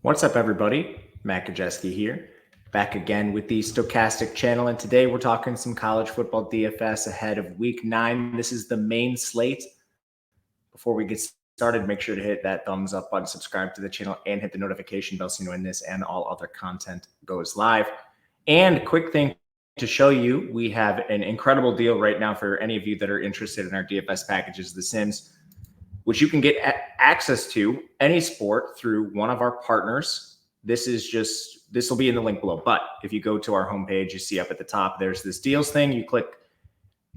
What's up, everybody? Matt Gajewski here, back again with the Stochastic channel, and today we're talking some college football DFS ahead of Week 9. This is the main slate. Before we get started, make sure to hit that thumbs up button, subscribe to the channel, and hit the notification bell so you know when this and all other content goes live. And quick thing to show you, we have an incredible deal right now for any of you that are interested in our DFS packages, The Sims, which you can get access to any sport through one of our partners. This will be in the link below. But if you go to our homepage, you see up at the top, there's this deals thing. You click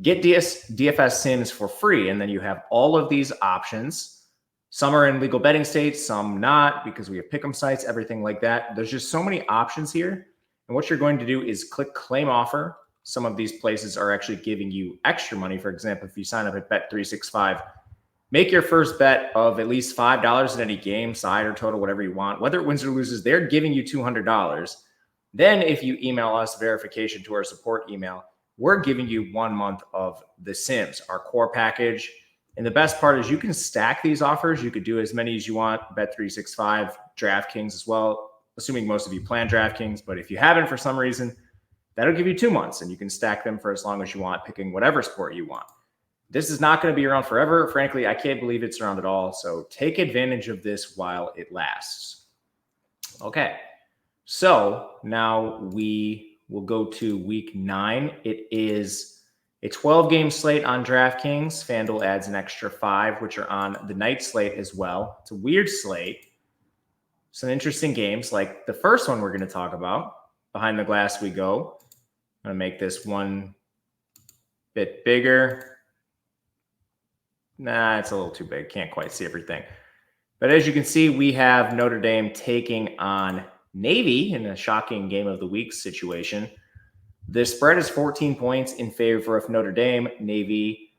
get DFS Sims for free. And then you have all of these options. Some are in legal betting states, some not, because we have pick'em sites, everything like that. There's just so many options here. And what you're going to do is click claim offer. Some of these places are actually giving you extra money. For example, if you sign up at Bet365, make your first bet of at least $5 in any game, side or total, whatever you want. Whether it wins or loses, they're giving you $200. Then if you email us verification to our support email, we're giving you 1 month of The Sims, our core package. And the best part is you can stack these offers. You could do as many as you want, Bet365, DraftKings as well, assuming most of you plan DraftKings. But if you haven't for some reason, that'll give you 2 months, and you can stack them for as long as you want, picking whatever sport you want. This is not going to be around forever. Frankly, I can't believe it's around at all. So take advantage of this while it lasts. Okay, so now we will go to Week 9. It is a 12-game slate on DraftKings. FanDuel adds an extra 5, which are on the night slate as well. It's a weird slate. Some interesting games, like the first one we're going to talk about. Behind the glass we go. I'm going to make this one bit bigger. Nah, it's a little too big. Can't quite see everything. But as you can see, we have Notre Dame taking on Navy in a shocking game of the week situation. The spread is 14 points in favor of Notre Dame. Navy,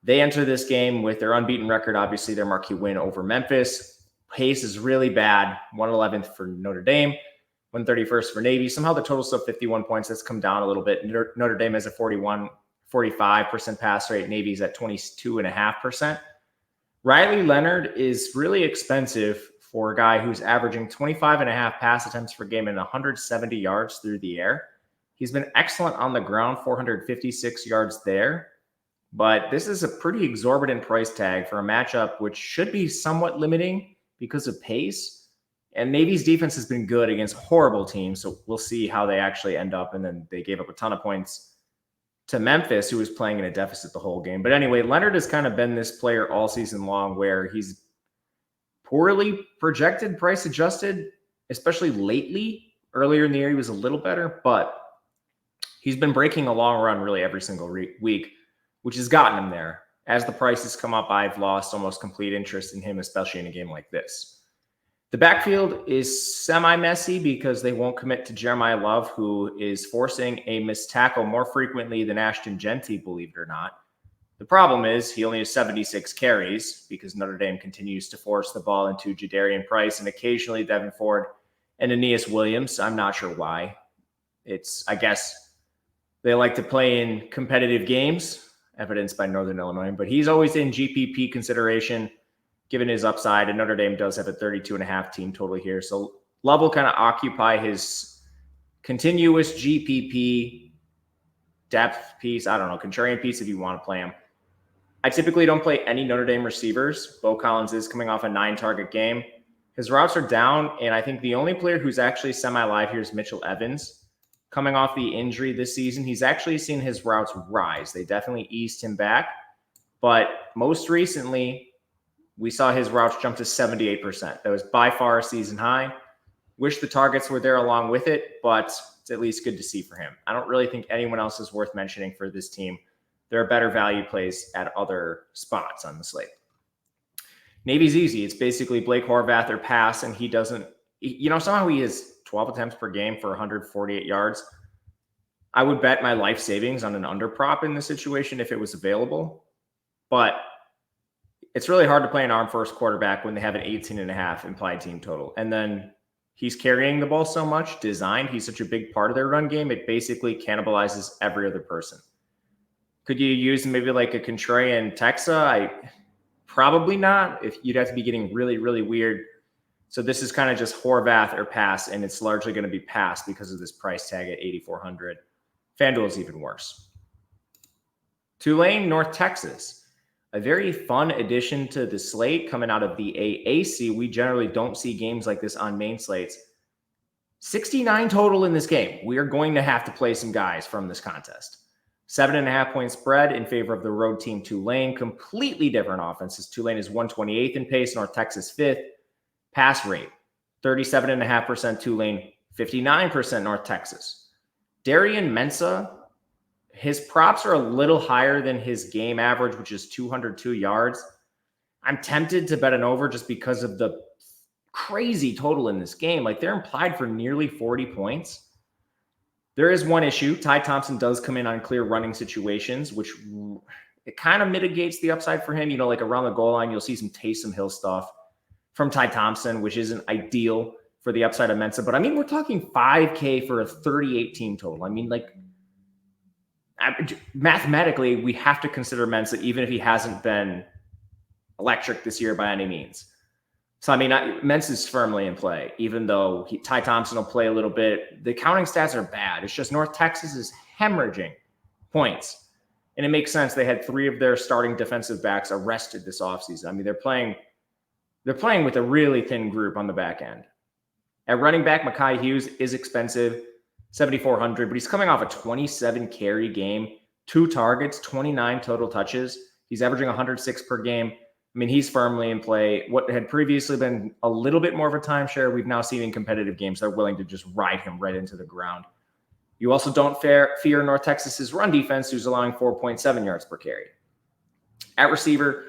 they enter this game with their unbeaten record, obviously their marquee win over Memphis. Pace is really bad. 111th for Notre Dame, 131st for Navy. Somehow the total's still 51 points. That's come down a little bit. Notre Dame has a 45% pass rate. Navy's at 22.5%. Riley Leonard is really expensive for a guy who's averaging 25.5 pass attempts per game and 170 yards through the air. He's been excellent on the ground, 456 yards there. But this is a pretty exorbitant price tag for a matchup which should be somewhat limiting because of pace. And Navy's defense has been good against horrible teams, so we'll see how they actually end up. And then they gave up a ton of points to Memphis, who was playing in a deficit the whole game. But anyway, Leonard has kind of been this player all season long where he's poorly projected, price adjusted, especially lately. Earlier in the year, he was a little better, but he's been breaking a long run really every single week, which has gotten him there. As the prices come up, I've lost almost complete interest in him, especially in a game like this. The backfield is semi-messy because they won't commit to Jeremiah Love, who is forcing a missed tackle more frequently than Ashton Genty, believe it or not. The problem is he only has 76 carries because Notre Dame continues to force the ball into Jadarian Price and occasionally Devin Ford and Aeneas Williams. I'm not sure why. I guess they like to play in competitive games, evidenced by Northern Illinois, but he's always in GPP consideration, given his upside, and Notre Dame does have a 32.5 team total here. So Love will kind of occupy his continuous GPP depth piece. I don't know, contrarian piece if you want to play him. I typically don't play any Notre Dame receivers. Bo Collins is coming off a 9-target game. His routes are down, and I think the only player who's actually semi-live here is Mitchell Evans. Coming off the injury this season, he's actually seen his routes rise. They definitely eased him back. But most recently, we saw his routes jump to 78%. That was by far a season high. Wish the targets were there along with it, but it's at least good to see for him. I don't really think anyone else is worth mentioning for this team. There are better value plays at other spots on the slate. Navy's easy. It's basically Blake Horvath or pass, and he doesn't, somehow he has 12 attempts per game for 148 yards. I would bet my life savings on an under prop in this situation if it was available, but it's really hard to play an arm first quarterback when they have an 18.5 implied team total. And then he's carrying the ball so much, designed. He's such a big part of their run game. It basically cannibalizes every other person. Could you use maybe like a contrarian Texa? Probably not. If you'd have to be getting really, really weird So this is kind of just Horvath or pass, and it's largely going to be pass because of this price tag at 8,400. FanDuel is even worse. Tulane, North Texas. A very fun addition to the slate coming out of the AAC. We generally don't see games like this on main slates. 69 total in this game. We are going to have to play some guys from this contest. 7.5 point spread in favor of the road team Tulane. Completely different offenses. Tulane is 128th in pace, North Texas 5th. Pass rate, 37.5% Tulane, 59% North Texas. Darian Mensah, his props are a little higher than his game average, which is 202 yards. I'm tempted to bet an over just because of the crazy total in this game. Like, they're implied for nearly 40 points. There is one issue. Ty Thompson does come in on clear running situations, which it kind of mitigates the upside for him. You know, like around the goal line, you'll see some Taysom Hill stuff from Ty Thompson, which isn't ideal for the upside of Mensa. But I mean, we're talking $5K for a 38 team total. I mean, like, mathematically, we have to consider Mensa, even if he hasn't been electric this year by any means. So, I mean, Mensa's firmly in play, even though Ty Thompson will play a little bit. The counting stats are bad. It's just North Texas is hemorrhaging points. And it makes sense. They had 3 of their starting defensive backs arrested this offseason. I mean, they're playing with a really thin group on the back end. At running back, Mekhi Hughes is expensive, 7,400, but he's coming off a 27 carry game, 2 targets, 29 total touches. He's averaging 106 per game. I mean, he's firmly in play. What had previously been a little bit more of a timeshare, we've now seen in competitive games. They're willing to just ride him right into the ground. You also don't fear North Texas's run defense, who's allowing 4.7 yards per carry. At receiver,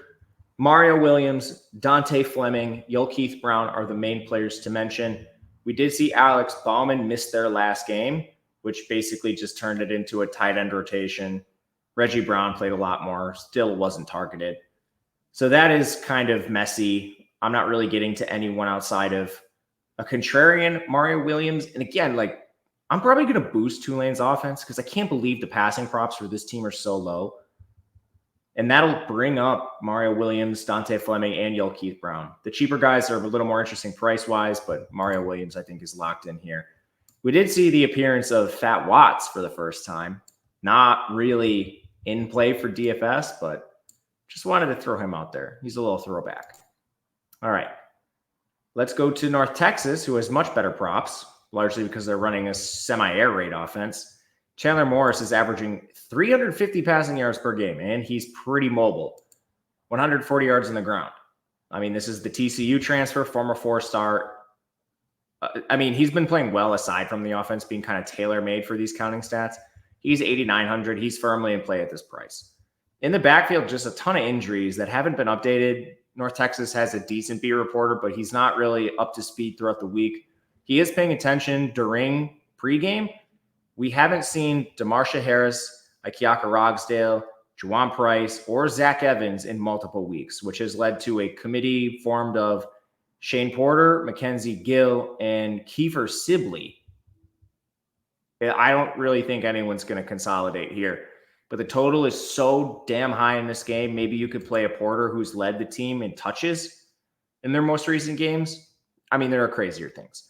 Mario Williams, Dante Fleming, Keith Brown are the main players to mention. We did see Alex Bauman miss their last game, which basically just turned it into a tight end rotation. Reggie Brown played a lot more, still wasn't targeted. So that is kind of messy. I'm not really getting to anyone outside of a contrarian Mario Williams. And again, like, I'm probably going to boost Tulane's offense because I can't believe the passing props for this team are so low. And that'll bring up Mario Williams, Dante Fleming, and Keith Brown. The cheaper guys are a little more interesting price-wise, but Mario Williams, I think, is locked in here. We did see the appearance of Fat Watts for the first time. Not really in play for DFS, but just wanted to throw him out there. He's a little throwback. All right. Let's go to North Texas, who has much better props, largely because they're running a semi-air raid offense. Chandler Morris is averaging 350 passing yards per game, and he's pretty mobile. 140 yards on the ground. I mean, this is the TCU transfer, former 4-star. I mean, he's been playing well aside from the offense being kind of tailor-made for these counting stats. He's 8,900. He's firmly in play at this price. In the backfield, just a ton of injuries that haven't been updated. North Texas has a decent beat reporter, but he's not really up to speed throughout the week. He is paying attention during pregame. We haven't seen DeMarsha Harris, Akiaka Rogsdale, Juwan Price, or Zach Evans in multiple weeks, which has led to a committee formed of Shane Porter, Mackenzie Gill, and Kiefer Sibley. I don't really think anyone's going to consolidate here, but the total is so damn high in this game. Maybe you could play a Porter who's led the team in touches in their most recent games. I mean, there are crazier things.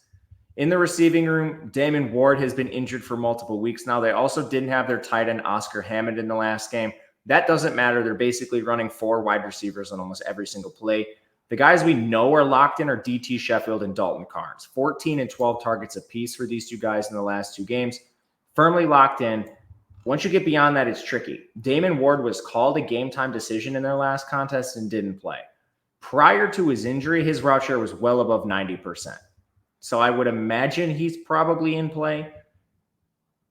In the receiving room, Damon Ward has been injured for multiple weeks now. They also didn't have their tight end Oscar Hammond in the last game. That doesn't matter. They're basically running 4 wide receivers on almost every single play. The guys we know are locked in are DT Sheffield and Dalton Carnes. 14 and 12 targets apiece for these 2 guys in the last 2 games. Firmly locked in. Once you get beyond that, it's tricky. Damon Ward was called a game-time decision in their last contest and didn't play. Prior to his injury, his route share was well above 90%. So I would imagine he's probably in play.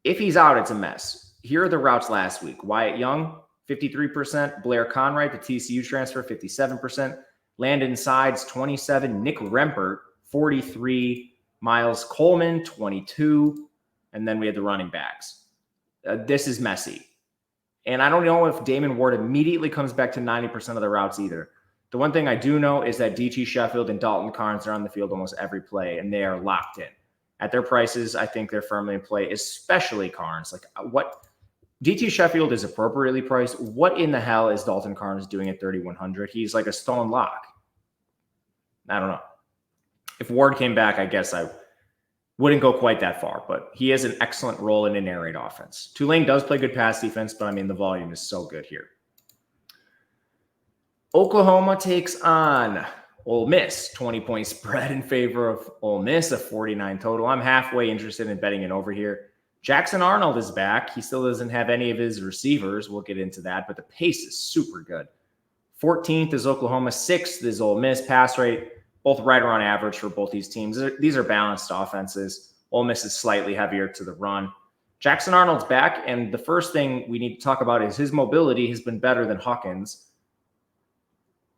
If he's out, it's a mess. Here are the routes last week. Wyatt Young, 53%. Blair Conright, the TCU transfer, 57%. Landon Sides, 27. Nick Rempert, 43. Miles Coleman, 22. And then we had the running backs. This is messy. And I don't know if Damon Ward immediately comes back to 90% of the routes either. The one thing I do know is that DT Sheffield and Dalton Carnes are on the field almost every play, and they are locked in. At their prices, I think they're firmly in play, especially Carnes. Like, what DT Sheffield is appropriately priced. What in the hell is Dalton Carnes doing at 3,100? He's like a stone lock. I don't know. If Ward came back, I guess I wouldn't go quite that far, but he has an excellent role in an air raid offense. Tulane does play good pass defense, but I mean, the volume is so good here. Oklahoma takes on Ole Miss, 20-point spread in favor of Ole Miss, a 49 total. I'm halfway interested in betting it over here. Jackson Arnold is back. He still doesn't have any of his receivers. We'll get into that, but the pace is super good. 14th is Oklahoma, 6th is Ole Miss. Pass rate, both right around average for both these teams. These are balanced offenses. Ole Miss is slightly heavier to the run. Jackson Arnold's back, and the first thing we need to talk about is his mobility has been better than Hawkins.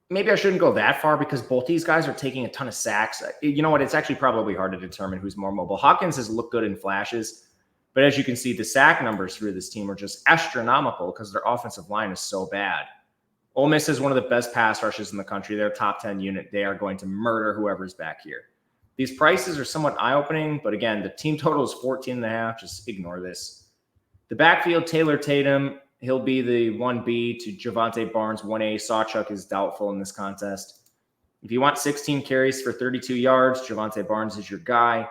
Maybe I shouldn't go that far because both these guys are taking a ton of sacks. You know what? It's actually probably hard to determine who's more mobile. Hawkins has looked good in flashes, but as you can see, the sack numbers through this team are just astronomical because their offensive line is so bad. Ole Miss is one of the best pass rushes in the country. They're a top 10 unit. They are going to murder whoever's back here. These prices are somewhat eye-opening, but again, the team total is 14.5. Just ignore this. The backfield, Taylor Tatum, he'll be the 1B to Javonte Barnes, 1A. Sawchuk is doubtful in this contest. If you want 16 carries for 32 yards, Javonte Barnes is your guy.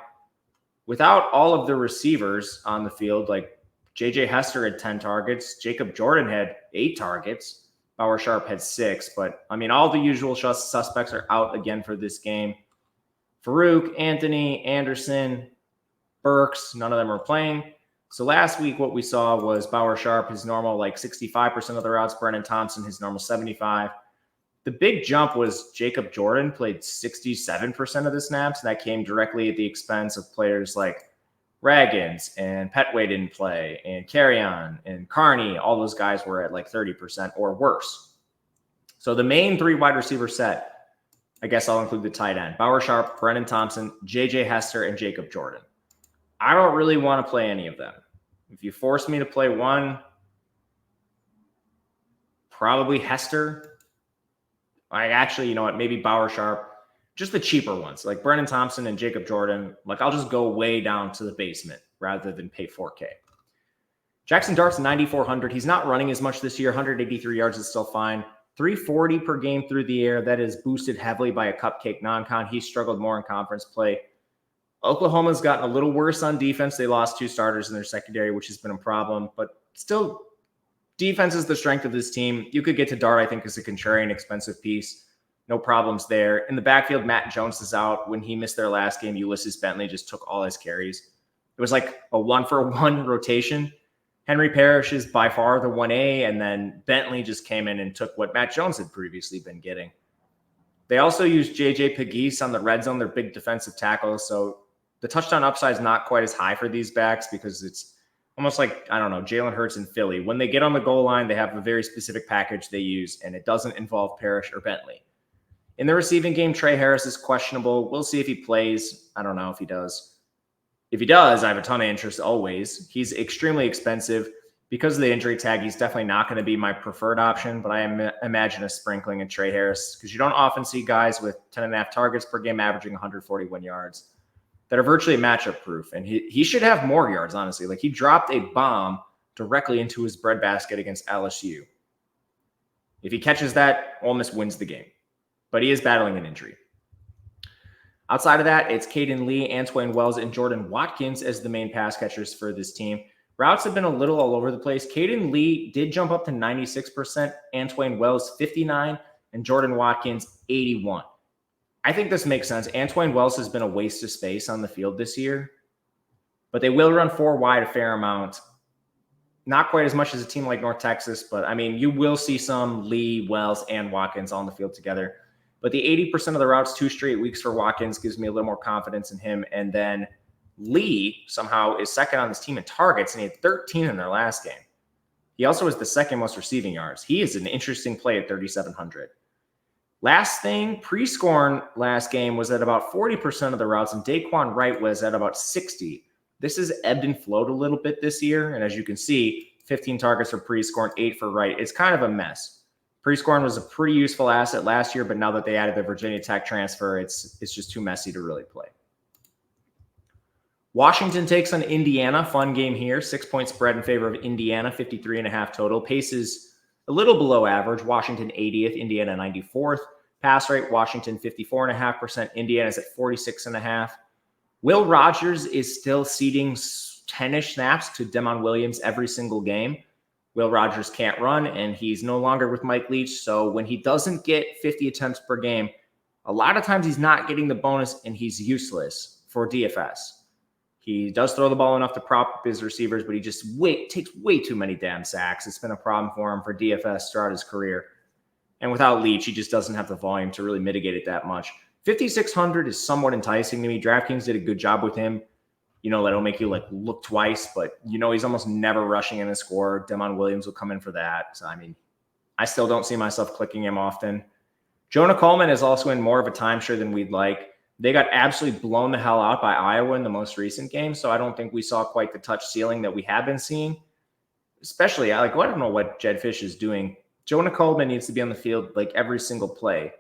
Without all of the receivers on the field, like J.J. Hester had 10 targets, Jacob Jordan had 8 targets, Bauer Sharp had 6. But, I mean, all the usual suspects are out again for this game. Farouk, Anthony, Anderson, Burks, none of them are playing. So last week, what we saw was Bauer Sharp, his normal like 65% of the routes, Brennan Thompson, his normal 75. The big jump was Jacob Jordan played 67% of the snaps, and that came directly at the expense of players like Raggins and Petway didn't play, and Carrion and Carney. All those guys were at like 30% or worse. So the main 3 wide receiver set, I guess I'll include the tight end, Bauer Sharp, Brennan Thompson, J.J. Hester, and Jacob Jordan. I don't really want to play any of them. If you force me to play one, probably Hester. You know what? Maybe Bauer Sharp. Just the cheaper ones, like Brennan Thompson and Jacob Jordan. Like, I'll just go way down to the basement rather than pay $4K. Jackson Dart's 9,400. He's not running as much this year. 183 yards is still fine. 340 per game through the air. That is boosted heavily by a cupcake non-con. He struggled more in conference play. Oklahoma's gotten a little worse on defense. They lost 2 starters in their secondary, which has been a problem. But still, defense is the strength of this team. You could get to Dart, I think, as a contrarian expensive piece. No problems there. In the backfield, Matt Jones is out. When he missed their last game, Ulysses Bentley just took all his carries. It was like a 1-for-1 rotation. Henry Parrish is by far the 1A, and then Bentley just came in and took what Matt Jones had previously been getting. They also used J.J. Pegues on the red zone, their big defensive tackle, so the touchdown upside is not quite as high for these backs because it's almost like, I don't know, Jalen Hurts in Philly. When they get on the goal line, they have a very specific package they use, and it doesn't involve Parrish or Bentley. In the receiving game, Trey Harris is questionable. We'll see if he plays. I don't know if he does. If he does, I have a ton of interest always. He's extremely expensive. Because of the injury tag, he's definitely not going to be my preferred option, but I imagine a sprinkling of Trey Harris because you don't often see guys with 10.5 targets per game averaging 141 yards that are virtually matchup proof. And he should have more yards, honestly. Like, he dropped a bomb directly into his breadbasket against LSU. If he catches that, Ole Miss wins the game. But he is battling an injury. Outside of that, it's Caden Lee, Antwain Wells, and Jordan Watkins as the main pass catchers for this team. Routes have been a little all over the place. Caden Lee did jump up to 96%, Antwain Wells 59%, and Jordan Watkins 81%. I think this makes sense. Antwain Wells has been a waste of space on the field this year, but they will run 4 wide a fair amount. Not quite as much as a team like North Texas, but I mean, you will see some Lee, Wells, and Watkins on the field together. But the 80% of the routes, 2 straight weeks for Watkins gives me a little more confidence in him. And then Lee somehow is second on this team in targets, and he had 13 in their last game. He also has the second most receiving yards. He is an interesting play at 3,700. Last thing, Prescorn last game was at about 40% of the routes, and Daquan Wright was at about 60. This has ebbed and flowed a little bit this year, and as you can see, 15 targets for Prescorn, 8 for Wright. It's kind of a mess. Prescorn was a pretty useful asset last year, but now that they added the Virginia Tech transfer, it's just too messy to really play. Washington takes on Indiana. Fun game here. 6-point spread in favor of Indiana, 53.5 total. Pace is a little below average. Washington 80th, Indiana 94th. Pass rate, Washington 54.5%. Indiana's at 46.5%. Will Rogers is still ceding 10-ish snaps to Demon Williams every single game. Will Rogers can't run, and he's no longer with Mike Leach. So when he doesn't get 50 attempts per game, a lot of times he's not getting the bonus, and he's useless for DFS. He does throw the ball enough to prop up his receivers, but he just takes way too many damn sacks. It's been a problem for him for DFS throughout his career. And without Leach, he just doesn't have the volume to really mitigate it that much. 5,600 is somewhat enticing to me. DraftKings did a good job with him. That'll make you look twice, but he's almost never rushing in the score. Demon Williams will come in for that. So, I still don't see myself clicking him often. Jonah Coleman is also in more of a timeshare than we'd like. They got absolutely blown the hell out by Iowa in the most recent game, so I don't think we saw quite the touch ceiling that we have been seeing. Especially, I don't know what Jed Fish is doing. Jonah Coleman needs to be on the field every single play.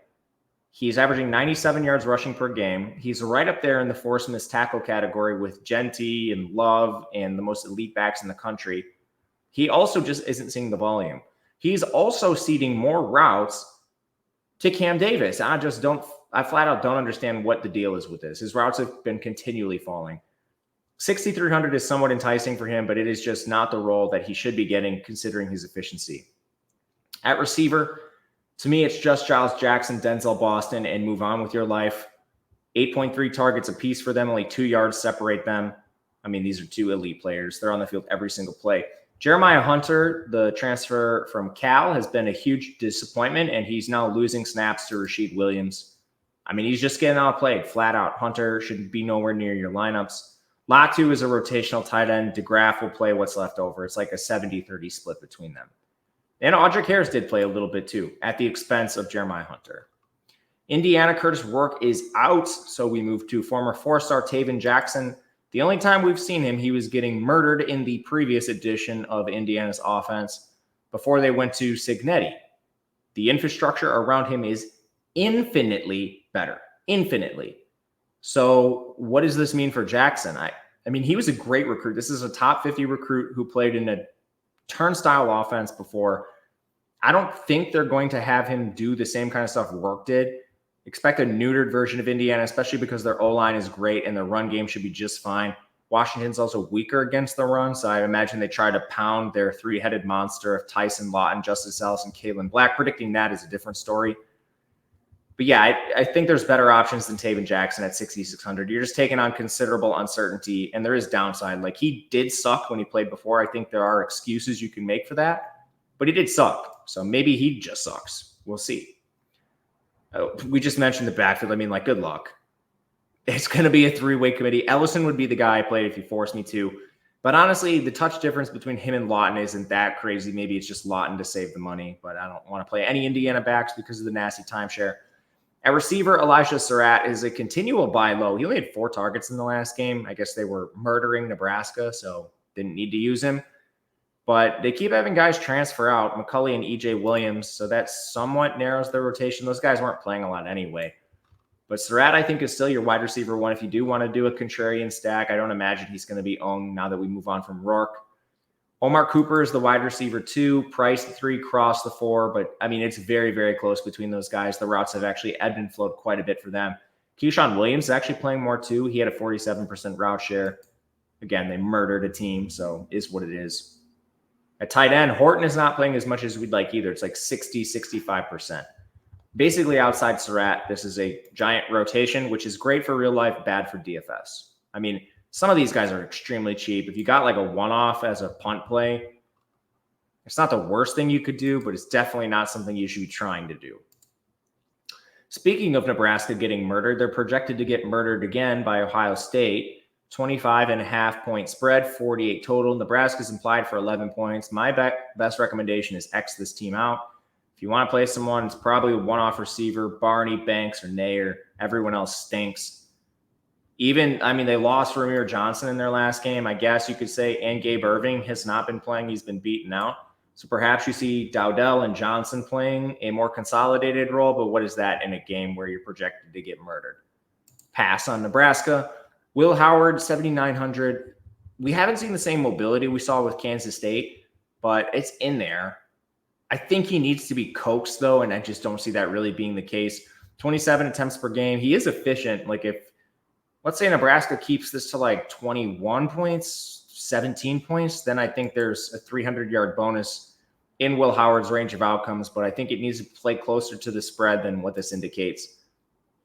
He's averaging 97 yards rushing per game. He's right up there in the force missed tackle category with Genty and Love and the most elite backs in the country. He also just isn't seeing the volume. He's also seeding more routes to Cam Davis. I flat out don't understand what the deal is with this. His routes have been continually falling. 6,300 is somewhat enticing for him, but it is just not the role that he should be getting considering his efficiency. At receiver, to me, it's just Giles Jackson, Denzel Boston, and move on with your life. 8.3 targets apiece for them. Only 2 yards separate them. These are two elite players. They're on the field every single play. Jeremiah Hunter, the transfer from Cal, has been a huge disappointment, and he's now losing snaps to Rashid Williams. He's just getting outplayed, flat out. Hunter should be nowhere near your lineups. Latu is a rotational tight end. DeGraff will play what's left over. It's like a 70-30 split between them. And Audric Harris did play a little bit too, at the expense of Jeremiah Hunter. Indiana, Curtis Rourke is out, so we move to former four-star Taven Jackson. The only time we've seen him, he was getting murdered in the previous edition of Indiana's offense before they went to Cignetti. The infrastructure around him is infinitely better. Infinitely. So what does this mean for Jackson? He was a great recruit. This is a top 50 recruit who played in a turnstile offense before. I don't think they're going to have him do the same kind of stuff Rourke did. Expect a neutered version of Indiana, especially because their O-line is great and their run game should be just fine. Washington's also weaker against the run, so I imagine they try to pound their three-headed monster of Tyson Lawton, Justice Ellis, and Kalen Black. Predicting that is a different story. But yeah, I think there's better options than Taven Jackson at 6,600. You're just taking on considerable uncertainty, and there is downside. He did suck when he played before. I think there are excuses you can make for that, but he did suck. So maybe he just sucks. We'll see. We just mentioned the backfield. Good luck. It's going to be a three-way committee. Ellison would be the guy I played if you forced me to. But honestly, the touch difference between him and Lawton isn't that crazy. Maybe it's just Lawton to save the money, but I don't want to play any Indiana backs because of the nasty timeshare. At receiver, Elijah Surratt is a continual buy low. He only had 4 targets in the last game. I guess they were murdering Nebraska, so didn't need to use him. But they keep having guys transfer out, McCulley and EJ Williams, so that somewhat narrows their rotation. Those guys weren't playing a lot anyway. But Surratt, I think, is still your wide receiver one. If you do want to do a contrarian stack, I don't imagine he's going to be owned now that we move on from Rourke. Omar Cooper is the wide receiver 2, Price the 3, Cross the 4. But, it's very, very close between those guys. The routes have actually ebbed and flowed quite a bit for them. Keyshawn Williams is actually playing more too. He had a 47% route share. Again, they murdered a team, so is what it is. At tight end, Horton is not playing as much as we'd like either. It's 60-65%. Basically, outside Surratt, this is a giant rotation, which is great for real life, bad for DFS. Some of these guys are extremely cheap. If you got a one-off as a punt play, it's not the worst thing you could do, but it's definitely not something you should be trying to do. Speaking of Nebraska getting murdered, they're projected to get murdered again by Ohio State. 25.5 point spread, 48 total. Nebraska's implied for 11 points. My best recommendation is X this team out. If you want to play someone, it's probably a one-off receiver, Barney, Banks, or Nair. Everyone else stinks. They lost Ramir Johnson in their last game, I guess you could say, and Gabe Irving has not been playing. He's been beaten out. So perhaps you see Dowdell and Johnson playing a more consolidated role, but what is that in a game where you're projected to get murdered? Pass on Nebraska. Will Howard, 7,900. We haven't seen the same mobility we saw with Kansas State, but it's in there. I think he needs to be coaxed, though, and I just don't see that really being the case. 27 attempts per game. He is efficient. Like if, let's say Nebraska keeps this to like 21 points, 17 points, then I think there's a 300-yard bonus in Will Howard's range of outcomes, but I think it needs to play closer to the spread than what this indicates.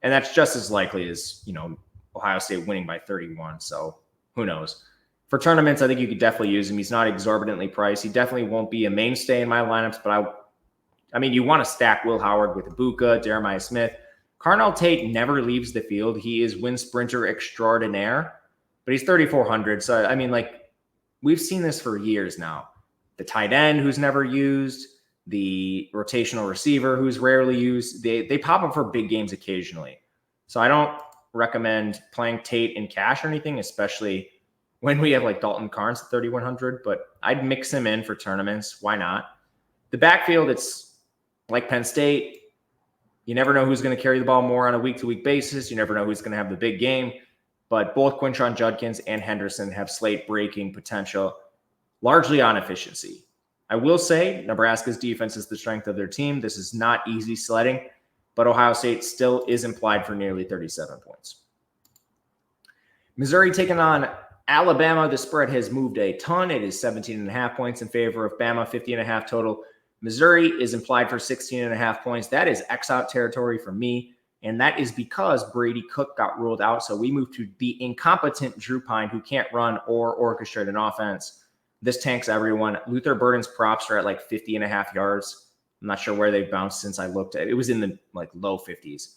And that's just as likely as, Ohio State winning by 31. So who knows? For tournaments, I think you could definitely use him. He's not exorbitantly priced. He definitely won't be a mainstay in my lineups, but I mean, you want to stack Will Howard with Ibuka, Jeremiah Smith. Carnell Tate never leaves the field. He is wind sprinter extraordinaire, but he's 3,400. So, I mean, like, we've seen this for years now. The tight end who's never used, the rotational receiver who's rarely used, they pop up for big games occasionally. So I don't recommend playing Tate in cash or anything, especially when we have like Dalton Carnes at 3,100, but I'd mix him in for tournaments. Why not? The backfield, it's like Penn State. You never know who's going to carry the ball more on a week-to-week basis. You never know who's going to have the big game. But both Quinshon Judkins and Henderson have slate-breaking potential, largely on efficiency. I will say Nebraska's defense is the strength of their team. This is not easy sledding, but Ohio State still is implied for nearly 37 points. Missouri taking on Alabama. The spread has moved a ton. It is 17.5 points in favor of Bama, 50.5 total. Missouri is implied for 16.5 points. That is X-out territory for me, and that is because Brady Cook got ruled out, so we moved to the incompetent Drew Pine, who can't run or orchestrate an offense. This tanks everyone. Luther Burden's props are at like 50.5 yards. I'm not sure where they've bounced since I looked at it. It was in the like low 50s.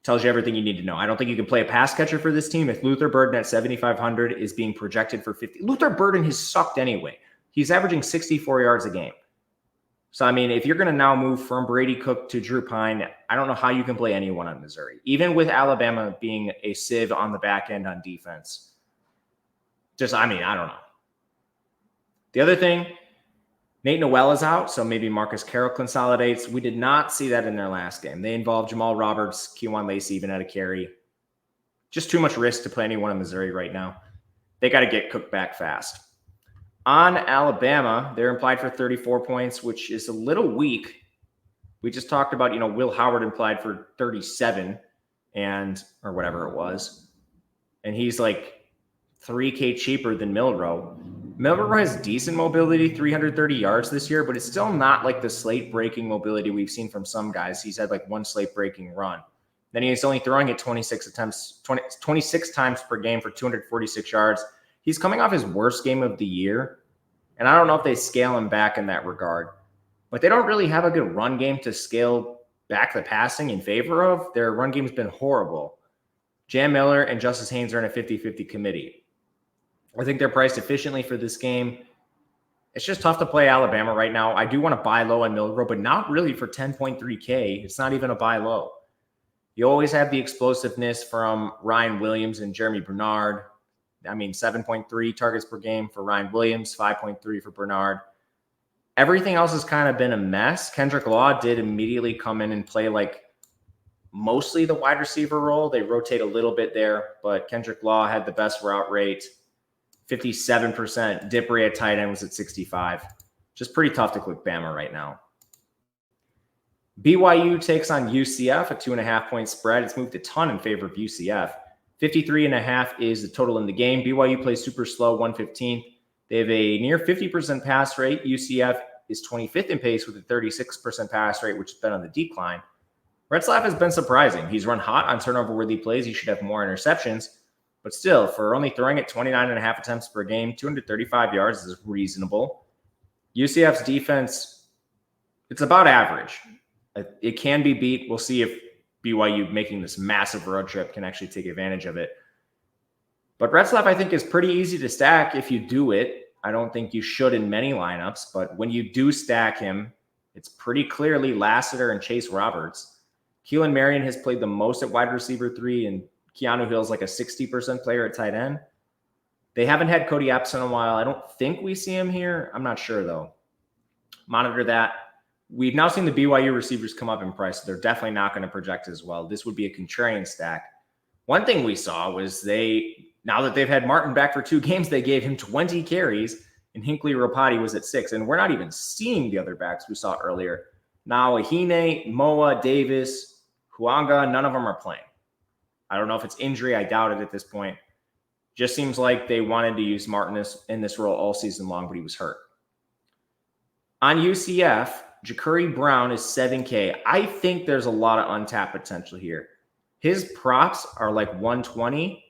Tells you everything you need to know. I don't think you can play a pass catcher for this team. If Luther Burden at 7,500 is being projected for 50, Luther Burden has sucked anyway. He's averaging 64 yards a game. So, I mean, if you're going to now move from Brady Cook to Drew Pine, I don't know how you can play anyone on Missouri, even with Alabama being a sieve on the back end on defense. I don't know. The other thing, Nate Noel is out, so maybe Marcus Carroll consolidates. We did not see that in their last game. They involved Jamal Roberts, Kewan Lacey, even at a carry. Just too much risk to play anyone in Missouri right now. They got to get Cook back fast. On Alabama, they're implied for 34 points, which is a little weak. We just talked about, Will Howard implied for 37 or whatever it was. And he's like $3K cheaper than Milroe. Milroe has decent mobility, 330 yards this year, but it's still not like the slate-breaking mobility we've seen from some guys. He's had like one slate-breaking run. Then he's only throwing it 26 times per game for 246 yards. He's coming off his worst game of the year, and I don't know if they scale him back in that regard. But they don't really have a good run game to scale back the passing in favor of. Their run game's been horrible. Jam Miller and Justice Haynes are in a 50-50 committee. I think they're priced efficiently for this game. It's just tough to play Alabama right now. I do want to buy low on Milroe, but not really for 10.3K. It's not even a buy low. You always have the explosiveness from Ryan Williams and Jeremy Bernard. 7.3 targets per game for Ryan Williams, 5.3 for Bernard. Everything else has kind of been a mess. Kendrick Law did immediately come in and play like mostly the wide receiver role. They rotate a little bit there, but Kendrick Law had the best route rate, 57%. Dip rate at tight end was at 65. Just pretty tough to click Bama right now. BYU takes on UCF, a 2.5-point spread. It's moved a ton in favor of UCF. 53.5 is the total in the game. BYU plays super slow, 115th. They have a near 50% pass rate. UCF is 25th in pace with a 36% pass rate, which has been on the decline. Retzlaff has been surprising. He's run hot on turnover-worthy plays. He should have more interceptions. But still, for only throwing at 29.5 attempts per game, 235 yards is reasonable. UCF's defense, it's about average. It can be beat. We'll see if BYU making this massive road trip can actually take advantage of it. But Retzlaff, I think, is pretty easy to stack if you do it. I don't think you should in many lineups, but when you do stack him, it's pretty clearly Lassiter and Chase Roberts. Keelan Marion has played the most at wide receiver 3, and Keanu Hill's like a 60% player at tight end. They haven't had Cody Epps in a while. I don't think we see him here. I'm not sure, though. Monitor that. We've now seen the BYU receivers come up in price, so they're definitely not going to project as well. This would be a contrarian stack. One thing we saw was now that they've had Martin back for 2 games, they gave him 20 carries, and Hinckley Rapati was at 6. And we're not even seeing the other backs we saw earlier. Now, Ahine, Moa, Davis, Huanga, none of them are playing. I don't know if it's injury. I doubt it at this point. Just seems like they wanted to use Martin in this role all season long, but he was hurt. On UCF, Ja'Cory Brown is 7K. I think there's a lot of untapped potential here. His props are like 120.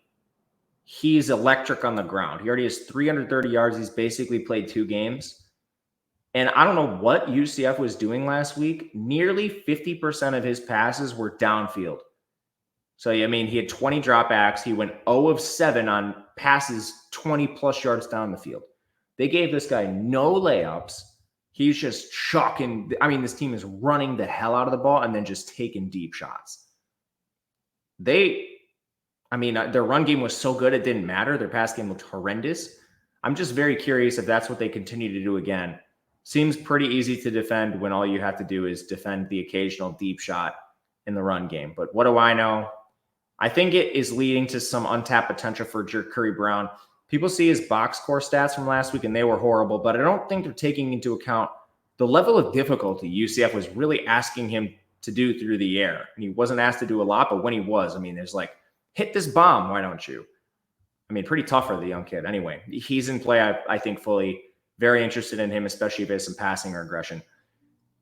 He's electric on the ground. He already has 330 yards. He's basically played 2 games. And I don't know what UCF was doing last week. Nearly 50% of his passes were downfield. So, I mean, he had 20 dropbacks. He went 0 of 7 on passes 20-plus yards down the field. They gave this guy no layups. He's just chucking. I mean, this team is running the hell out of the ball and then just taking deep shots. Their run game was so good it didn't matter. Their pass game looked horrendous. I'm just very curious if that's what they continue to do again. Seems pretty easy to defend when all you have to do is defend the occasional deep shot in the run game. But what do I know? I think it is leading to some untapped potential for Ja'Cory Brown. People see his box score stats from last week, and they were horrible, but I don't think they're taking into account the level of difficulty UCF was really asking him to do through the air. And he wasn't asked to do a lot, but when he was, there's like, hit this bomb, why don't you? Pretty tough for the young kid. Anyway, he's in play, I think, fully. Very interested in him, especially if he has some passing or aggression.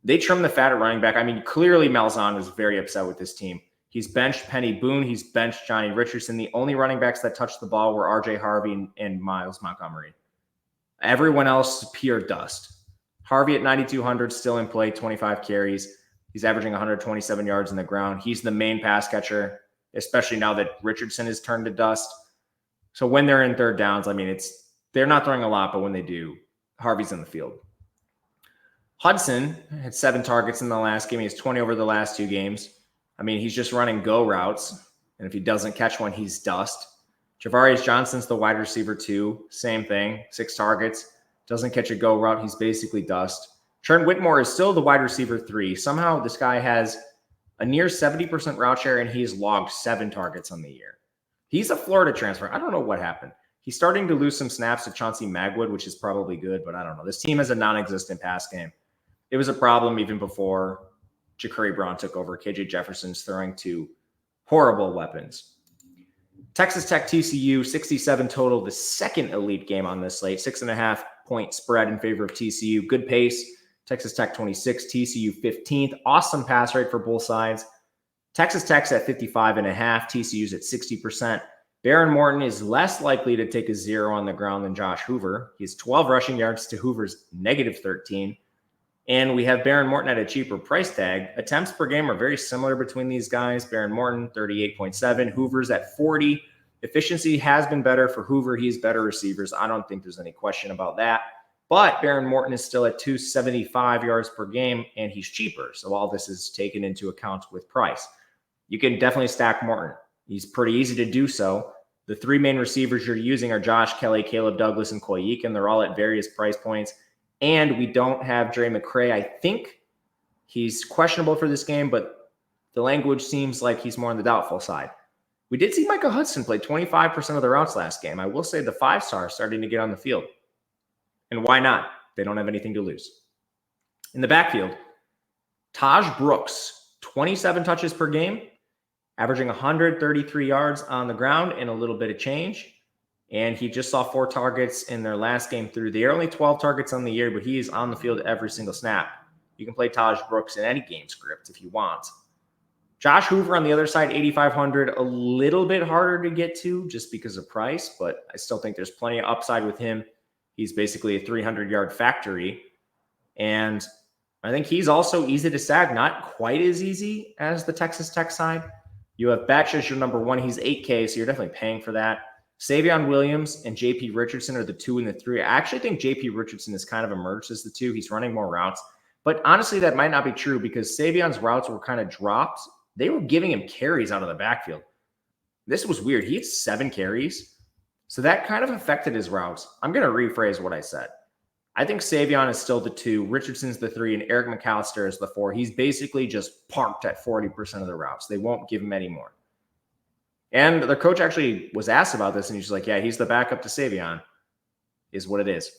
They trimmed the fat at running back. Clearly Malzahn was very upset with this team. He's benched Penny Boone. He's benched Johnny Richardson. The only running backs that touched the ball were R.J. Harvey and Miles Montgomery. Everyone else, pure dust. Harvey at 9,200, still in play, 25 carries. He's averaging 127 yards in the ground. He's the main pass catcher, especially now that Richardson has turned to dust. So when they're in third downs, they're not throwing a lot, but when they do, Harvey's in the field. Hudson had 7 targets in the last game. He has 20 over the last 2 games. He's just running go routes. And if he doesn't catch one, he's dust. Javarius Johnson's the wide receiver 2. Same thing. 6 targets. Doesn't catch a go route. He's basically dust. Trent Whitmore is still the wide receiver 3. Somehow this guy has a near 70% route share, and he's logged 7 targets on the year. He's a Florida transfer. I don't know what happened. He's starting to lose some snaps to Chauncey Magwood, which is probably good, but I don't know. This team has a non-existent pass game. It was a problem even before Ja'Cory Brown took over. KJ Jefferson's throwing 2 horrible weapons. Texas Tech TCU, 67 total, the second elite game on this slate. 6.5-point spread in favor of TCU. Good pace. Texas Tech 26, TCU 15th. Awesome pass rate for both sides. Texas Tech's at 55.5, TCU's at 60%. Baron Morton is less likely to take a 0 on the ground than Josh Hoover. He has 12 rushing yards to Hoover's negative 13. And we have Baron Morton at a cheaper price tag. Attempts per game are very similar between these guys. Baron Morton, 38.7. Hoover's at 40. Efficiency has been better for Hoover. He's better receivers. I don't think there's any question about that. But Baron Morton is still at 275 yards per game, and he's cheaper. So all this is taken into account with price. You can definitely stack Morton. He's pretty easy to do so. The 3 main receivers you're using are Josh Kelly, Caleb Douglas, and Coy Eakin. They're all at various price points. And we don't have Dre McCray. I think he's questionable for this game, but the language seems like he's more on the doubtful side. We did see Micah Hudson play 25% of the routes last game. I will say the 5-star is starting to get on the field. And why not? They don't have anything to lose. In the backfield, Taj Brooks, 27 touches per game, averaging 133 yards on the ground and a little bit of change. And he just saw 4 targets in their last game through the air. Only 12 targets on the year, but he is on the field every single snap. You can play Taj Brooks in any game script if you want. Josh Hoover on the other side, 8,500, a little bit harder to get to just because of price, but I still think there's plenty of upside with him. He's basically a 300-yard factory. And I think he's also easy to sag, not quite as easy as the Texas Tech side. You have Batch as your number 1. He's 8K, so you're definitely paying for that. Savion Williams and J.P. Richardson are the 2 and the 3. I actually think J.P. Richardson has kind of emerged as the 2. He's running more routes. But honestly, that might not be true because Savion's routes were kind of dropped. They were giving him carries out of the backfield. This was weird. He had 7 carries. So that kind of affected his routes. I'm going to rephrase what I said. I think Savion is still the 2, Richardson's the 3, and Eric McAllister is the 4. He's basically just parked at 40% of the routes. They won't give him any more. And the coach actually was asked about this, and he's like, yeah, he's the backup to Savion, is what it is.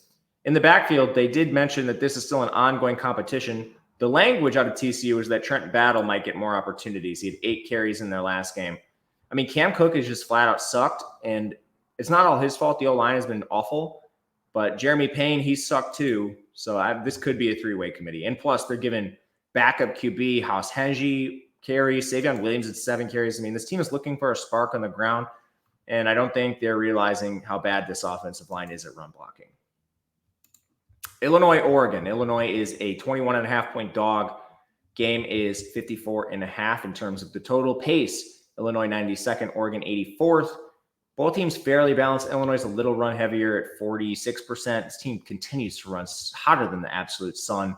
In the backfield, they did mention that this is still an ongoing competition. The language out of TCU is that Trent Battle might get more opportunities. He had 8 carries in their last game. I mean, Cam Cook has just flat out sucked, and it's not all his fault. The O-line has been awful, but Jeremy Payne, he sucked too. So this could be a 3-way committee. And plus, they're giving backup QB Haas Hengy carries, Savion Williams at 7 carries. I mean, this team is looking for a spark on the ground, and I don't think they're realizing how bad this offensive line is at run blocking. Illinois, Oregon. Illinois is a 21.5-point dog. Game is 54.5 in terms of the total. Pace, Illinois 92nd, Oregon 84th. Both teams fairly balanced. Illinois is a little run heavier at 46%. This team continues to run hotter than the absolute sun.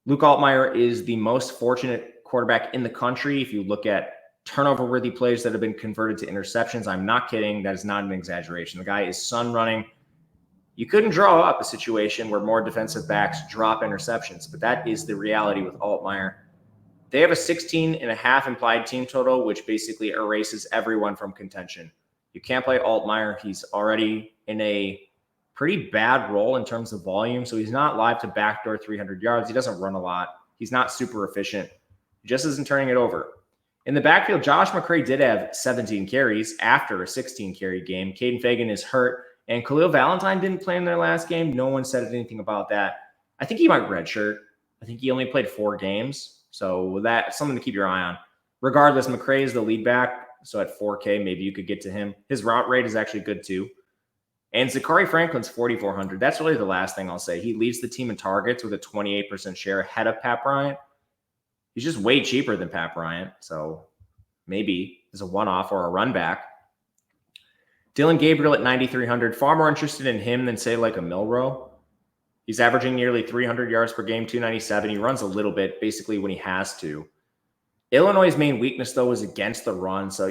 Luke Altmaier is the most fortunate quarterback in the country. If you look at turnover-worthy plays that have been converted to interceptions, I'm not kidding. That is not an exaggeration. The guy is sun running. You couldn't draw up a situation where more defensive backs drop interceptions, but that is the reality with Altmaier. They have a 16.5 implied team total, which basically erases everyone from contention. You can't play Altmaier. He's already in a pretty bad role in terms of volume, so he's not live to backdoor 300 yards. He doesn't run a lot. He's not super efficient. He just isn't turning it over. In the backfield, Josh McCray did have 17 carries after a 16-carry game. Caden Fagan is hurt. And Khalil Valentine didn't play in their last game. No one said anything about that. I think he might redshirt. I think he only played 4 games. So that's something to keep your eye on. Regardless, McCray is the lead back. So at 4K, maybe you could get to him. His route rate is actually good too. And Zachary Franklin's 4,400. That's really the last thing I'll say. He leads the team in targets with a 28% share ahead of Pat Bryant. He's just way cheaper than Pat Bryant. So maybe as a one-off or a run back. Dylan Gabriel at 9,300. Far more interested in him than, say, like a Milroe. He's averaging nearly 300 yards per game, 297. He runs a little bit, basically when he has to. Illinois' main weakness, though, is against the run. So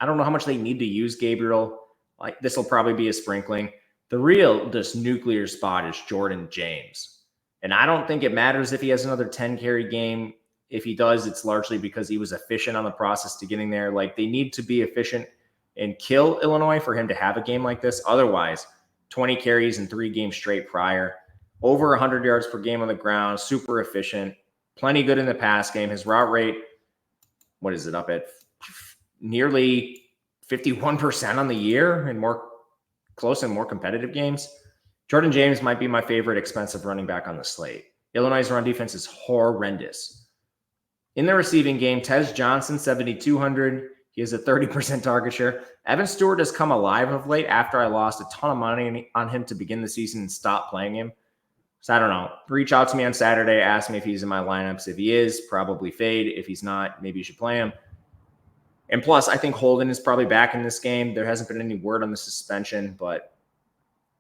I don't know how much they need to use Gabriel. Like, this will probably be a sprinkling. The real just nuclear spot is Jordan James. And I don't think it matters if he has another 10-carry game. If he does, it's largely because he was efficient on the process to getting there. Like, they need to be efficient and kill Illinois for him to have a game like this. Otherwise, 20 carries in 3 games straight prior, over 100 yards per game on the ground, super efficient, plenty good in the pass game. His route rate, what is it, up at nearly 51% on the year and more close and more competitive games. Jordan James might be my favorite expensive running back on the slate. Illinois' run defense is horrendous. In the receiving game, Tez Johnson, 7,200. He has a 30% target share. Evan Stewart has come alive of late after I lost a ton of money on him to begin the season and stop playing him. So I don't know. Reach out to me on Saturday. Ask me if he's in my lineups. If he is, probably fade. If he's not, maybe you should play him. And plus, I think Holden is probably back in this game. There hasn't been any word on the suspension, but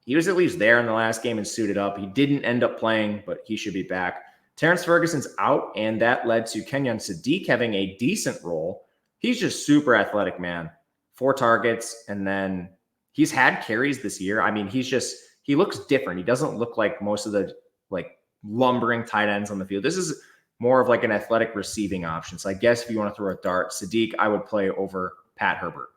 he was at least there in the last game and suited up. He didn't end up playing, but he should be back. Terrence Ferguson's out, and that led to Kenyon Sadiq having a decent role. He's just super athletic, man. 4 targets, and then he's had carries this year. I mean, he looks different. He doesn't look like most of the lumbering tight ends on the field. This is more of like an athletic receiving option. So I guess if you want to throw a dart, Sadiq, I would play over Pat Herbert.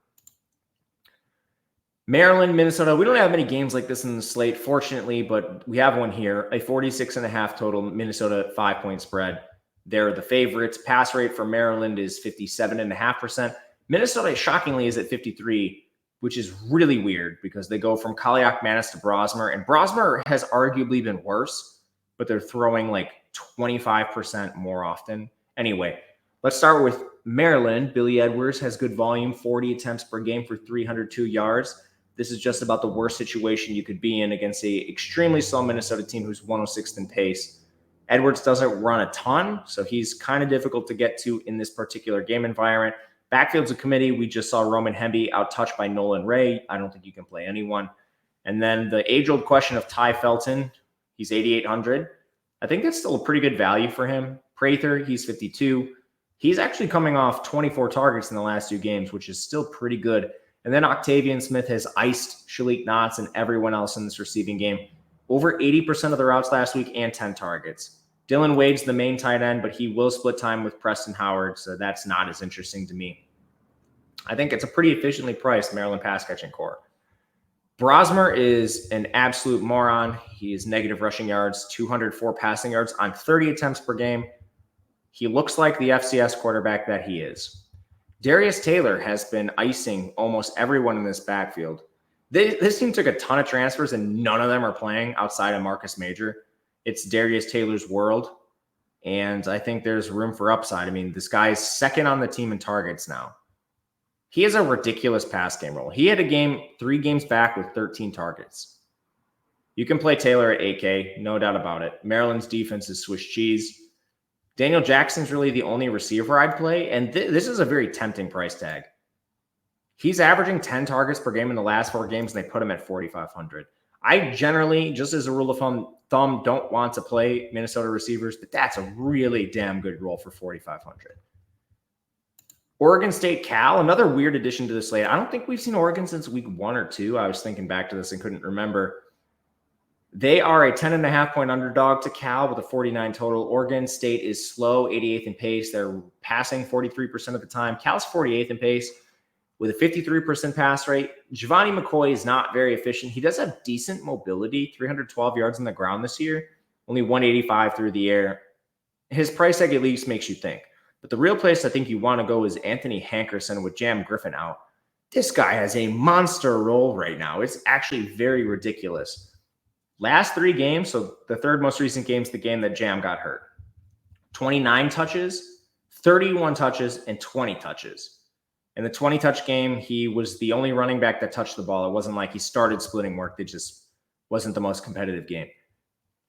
Maryland, Minnesota. We don't have many games like this in the slate, fortunately, but we have one here. A 46.5 total, Minnesota 5-point spread. They're the favorites. Pass rate for Maryland is 57.5%. Minnesota, shockingly, is at 53, which is really weird because they go from Kaliak Manis to Brosmer, and Brosmer has arguably been worse, but they're throwing like 25% more often. Anyway, let's start with Maryland. Billy Edwards has good volume, 40 attempts per game for 302 yards. This is just about the worst situation you could be in against a extremely slow Minnesota team who's 106th in pace. Edwards doesn't run a ton, so he's kind of difficult to get to in this particular game environment. Backfield's a committee. We just saw Roman Hemby out-touched by Nolan Ray. I don't think you can play anyone. And then the age-old question of Ty Felton. He's 8,800. I think that's still a pretty good value for him. Prather, he's 52. He's actually coming off 24 targets in the last 2 games, which is still pretty good. And then Octavian Smith has iced Shalik Knotts and everyone else in this receiving game. Over 80% of the routes last week and 10 targets. Dylan Wade's the main tight end, but he will split time with Preston Howard, so that's not as interesting to me. I think it's a pretty efficiently priced Maryland pass catching core. Brosmer is an absolute moron. He is negative rushing yards, 204 passing yards on 30 attempts per game. He looks like the FCS quarterback that he is. Darius Taylor has been icing almost everyone in this backfield. This team took a ton of transfers, and none of them are playing outside of Marcus Major. It's Darius Taylor's world, and I think there's room for upside. I mean, this guy's second on the team in targets now. He has a ridiculous pass game role. He had a game 3 games back with 13 targets. You can play Taylor at 8K, no doubt about it. Maryland's defense is Swiss cheese. Daniel Jackson's really the only receiver I'd play, and this is a very tempting price tag. He's averaging 10 targets per game in the last 4 games, and they put him at 4,500. I generally, just as a rule of thumb, don't want to play Minnesota receivers, but that's a really damn good role for 4,500. Oregon State Cal, another weird addition to the slate. I don't think we've seen Oregon since week 1 or 2. I was thinking back to this and couldn't remember. They are a 10.5-point underdog to Cal with a 49 total. Oregon State is slow, 88th in pace. They're passing 43% of the time. Cal's 48th in pace with a 53% pass rate. Giovanni McCoy is not very efficient. He does have decent mobility, 312 yards on the ground this year, only 185 through the air. His price tag at least makes you think. But the real place I think you want to go is Anthony Hankerson with Jam Griffin out. This guy has a monster role right now. It's actually very ridiculous. Last 3 games, so the third most recent game is the game that Jam got hurt. 29 touches, 31 touches, and 20 touches. In the 20-touch game, he was the only running back that touched the ball. It wasn't like he started splitting work. It just wasn't the most competitive game.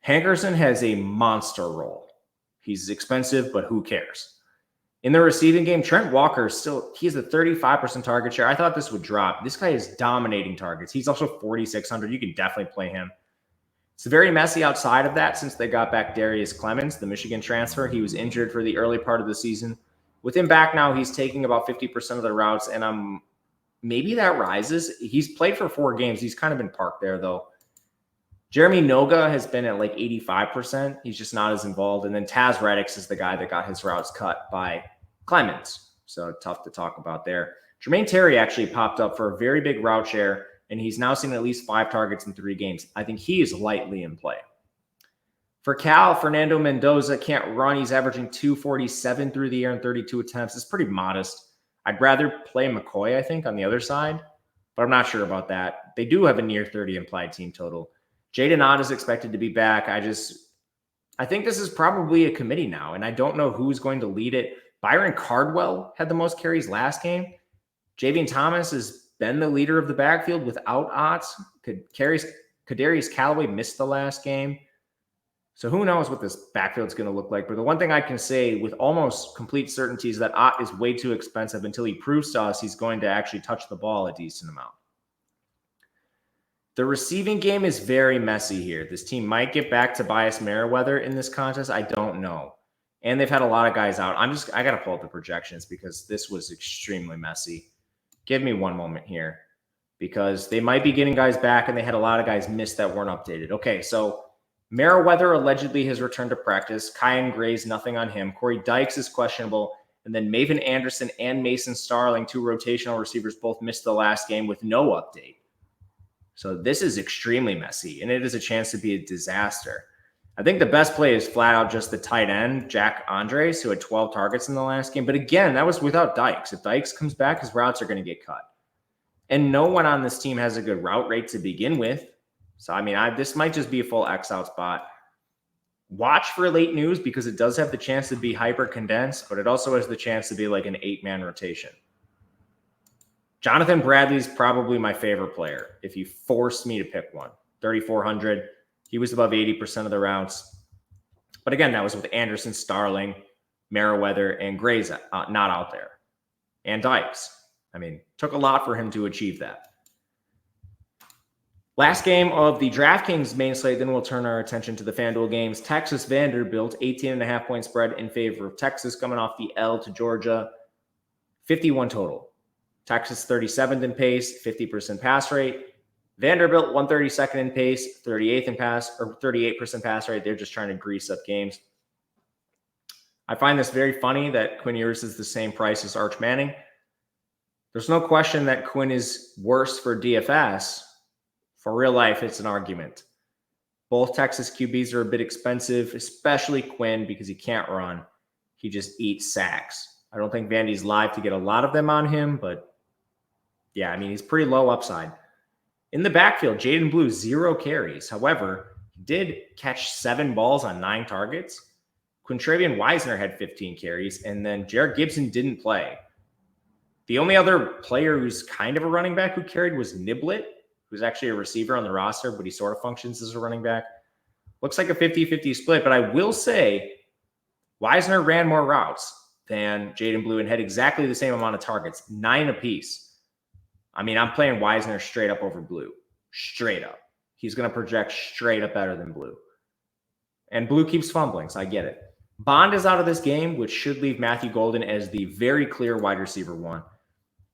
Hankerson has a monster role. He's expensive, but who cares? In the receiving game, Trent Walker he has a 35% target share. I thought this would drop. This guy is dominating targets. He's also 4,600. You can definitely play him. It's very messy outside of that since they got back Darius Clemens, the Michigan transfer. He was injured for the early part of the season. With him back now, he's taking about 50% of the routes, and maybe that rises. He's played for 4 games. He's kind of been parked there, though. Jeremy Noga has been at like 85%. He's just not as involved. And then Taz Reddix is the guy that got his routes cut by Clemens. So tough to talk about there. Jermaine Terry actually popped up for a very big route share, and he's now seen at least 5 targets in 3 games. I think he is lightly in play. For Cal, Fernando Mendoza can't run. He's averaging 247 through the air and 32 attempts. It's pretty modest. I'd rather play McCoy, I think, on the other side, but I'm not sure about that. They do have a near 30 implied team total. Jaden Ott is expected to be back. I think this is probably a committee now, and I don't know who's going to lead it. Byron Cardwell had the most carries last game. Javian Thomas has been the leader of the backfield without Ott. Kadarius Callaway missed the last game. So who knows what this backfield is going to look like. But the one thing I can say with almost complete certainty is that Ott is way too expensive until he proves to us he's going to actually touch the ball a decent amount. The receiving game is very messy here. This team might get back to Bias Merriweather in this contest. I don't know. And they've had a lot of guys out. I got to pull up the projections because this was extremely messy. Give me one moment here because they might be getting guys back and they had a lot of guys miss that weren't updated. Okay, so Merriweather allegedly has returned to practice. Kyan Gray's nothing on him. Corey Dykes is questionable. And then Maven Anderson and Mason Starling, 2 rotational receivers, both missed the last game with no update. So this is extremely messy, and it is a chance to be a disaster. I think the best play is flat out just the tight end, Jack Andres, who had 12 targets in the last game. But again, that was without Dykes. If Dykes comes back, his routes are going to get cut. And no one on this team has a good route rate to begin with. So, this might just be a full X out spot. Watch for late news because it does have the chance to be hyper condensed, but it also has the chance to be like an 8-man rotation. Jonathan Bradley's probably my favorite player if you forced me to pick one. 3,400. He was above 80% of the routes. But again, that was with Anderson, Starling, Merriweather, and Gray's not out there. And Dykes. Took a lot for him to achieve that. Last game of the DraftKings main slate, then we'll turn our attention to the FanDuel games. Texas Vanderbilt, 18.5-point spread in favor of Texas, coming off the L to Georgia. 51 total. Texas 37th in pace, 50% pass rate. Vanderbilt 132nd in pace, 38% pass rate. They're just trying to grease up games. I find this very funny that Quinn Ewers is the same price as Arch Manning. There's no question that Quinn is worse for DFS. For real life, it's an argument. Both Texas QBs are a bit expensive, especially Quinn because he can't run. He just eats sacks. I don't think Vandy's live to get a lot of them on him, but yeah, I mean, he's pretty low upside. In the backfield, Jaden Blue, 0 carries. However, he did catch 7 balls on 9 targets. Quintravian Wisner had 15 carries, and then Jared Gibson didn't play. The only other player who's kind of a running back who carried was Niblett, who's actually a receiver on the roster, but he sort of functions as a running back. Looks like a 50-50 split, but I will say Wisner ran more routes than Jaden Blue and had exactly the same amount of targets, 9 apiece. I mean, I'm playing Wisner straight up over Blue. Straight up. He's going to project straight up better than Blue. And Blue keeps fumbling, so I get it. Bond is out of this game, which should leave Matthew Golden as the very clear wide receiver 1.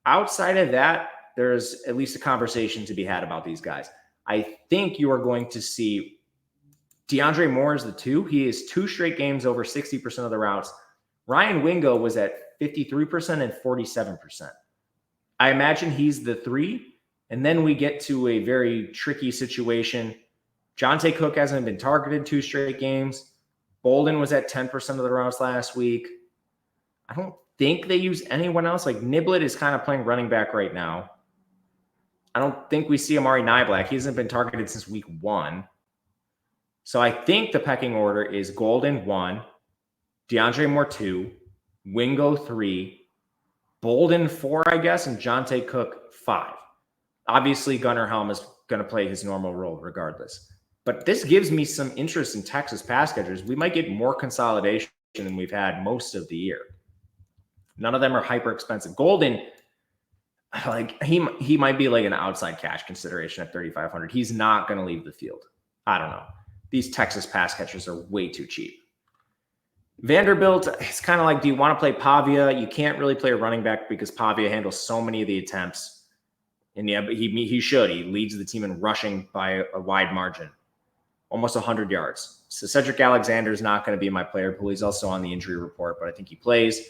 Outside of that, there's at least a conversation to be had about these guys. I think you are going to see DeAndre Moore is the 2. He is 2 straight games over 60% of the routes. Ryan Wingo was at 53% and 47%. I imagine he's the 3. And then we get to a very tricky situation. Jonte Cook hasn't been targeted 2 straight games. Bolden was at 10% of the routes last week. I don't think they use anyone else. Like Niblett is kind of playing running back right now. I don't think we see Amari Niblack. He hasn't been targeted since week 1. So I think the pecking order is Golden 1, DeAndre Moore 2, Wingo 3, Bolden 4, I guess, and Jonte Cook 5. Obviously, Gunnar Helm is going to play his normal role regardless. But this gives me some interest in Texas pass catchers. We might get more consolidation than we've had most of the year. None of them are hyper expensive. Golden, like he might be like an outside cash consideration at 3,500. He's not going to leave the field. I don't know. These Texas pass catchers are way too cheap. Vanderbilt, it's kind of like, do you want to play Pavia? You can't really play a running back because Pavia handles so many of the attempts. And yeah, but he should. He leads the team in rushing by a wide margin, almost 100 yards. So Cedric Alexander is not going to be my player pool. He's also on the injury report, but I think he plays.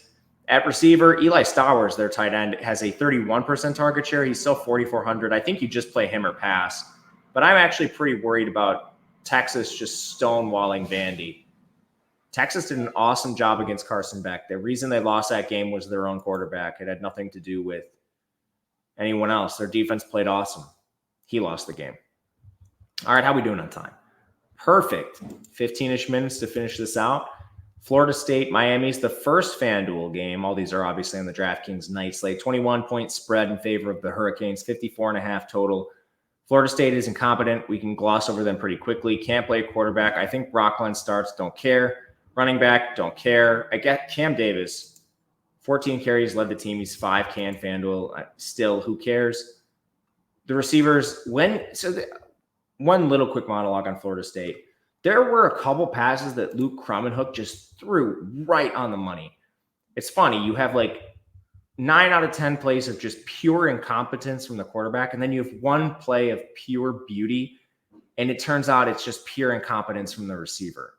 At receiver, Eli Stowers, their tight end, has a 31% target share. He's still 4,400. I think you just play him or pass. But I'm actually pretty worried about Texas just stonewalling Vandy. Texas did an awesome job against Carson Beck. The reason they lost that game was their own quarterback. It had nothing to do with anyone else. Their defense played awesome. He lost the game. All right, how we doing on time? Perfect. 15-ish minutes to finish this out. Florida State, Miami's the first FanDuel game. All these are obviously on the DraftKings night slate. 21-point spread in favor of the Hurricanes, 54.5 total. Florida State is incompetent. We can gloss over them pretty quickly. Can't play quarterback. I think Rockland starts. Don't care. Running back. Don't care. I get Cam Davis. 14 carries, led the team. He's 5K in FanDuel. Still, who cares? The receivers, one little quick monologue on Florida State. There were a couple passes that Luke Krummenhoek just threw right on the money. It's funny. You have like 9 out of 10 plays of just pure incompetence from the quarterback, and then you have one play of pure beauty, and it turns out it's just pure incompetence from the receiver.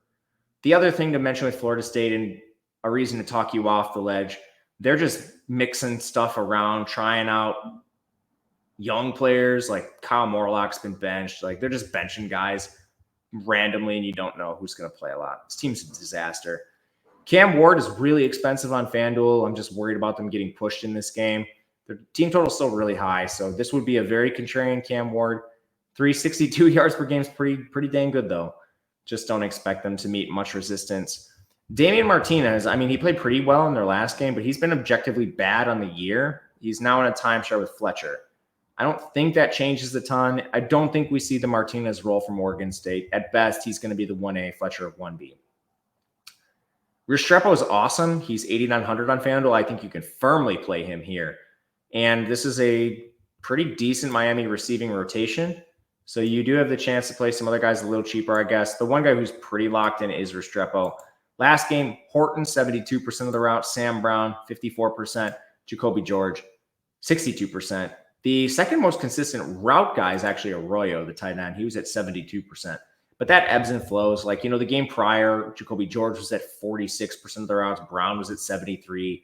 The other thing to mention with Florida State, and a reason to talk you off the ledge, they're just mixing stuff around, trying out young players. Like Kyle Morlock's been benched. Like they're just benching guys randomly, and you don't know who's going to play a lot. This team's a disaster. Cam Ward is really expensive on FanDuel. I'm just worried about them getting pushed in this game. Their team total is still really high, so this would be a very contrarian Cam Ward. 362 yards per game is pretty dang good, though. Just don't expect them to meet much resistance. Damian Martinez, I mean, he played pretty well in their last game, but he's been objectively bad on the year. He's now in a timeshare with Fletcher. I don't think that changes a ton. I don't think we see the Martinez role from Oregon State. At best, he's going to be the 1A, Fletcher of 1B. Restrepo is awesome. He's 8,900 on FanDuel. I think you can firmly play him here. And this is a pretty decent Miami receiving rotation. So you do have the chance to play some other guys a little cheaper, I guess. The one guy who's pretty locked in is Restrepo. Last game, Horton, 72% of the route. Sam Brown, 54%. Jacoby George, 62%. The second most consistent route guy is actually Arroyo, the tight end. He was at 72%. But that ebbs and flows. Like, the game prior, Jacoby George was at 46% of the routes. Brown was at 73%.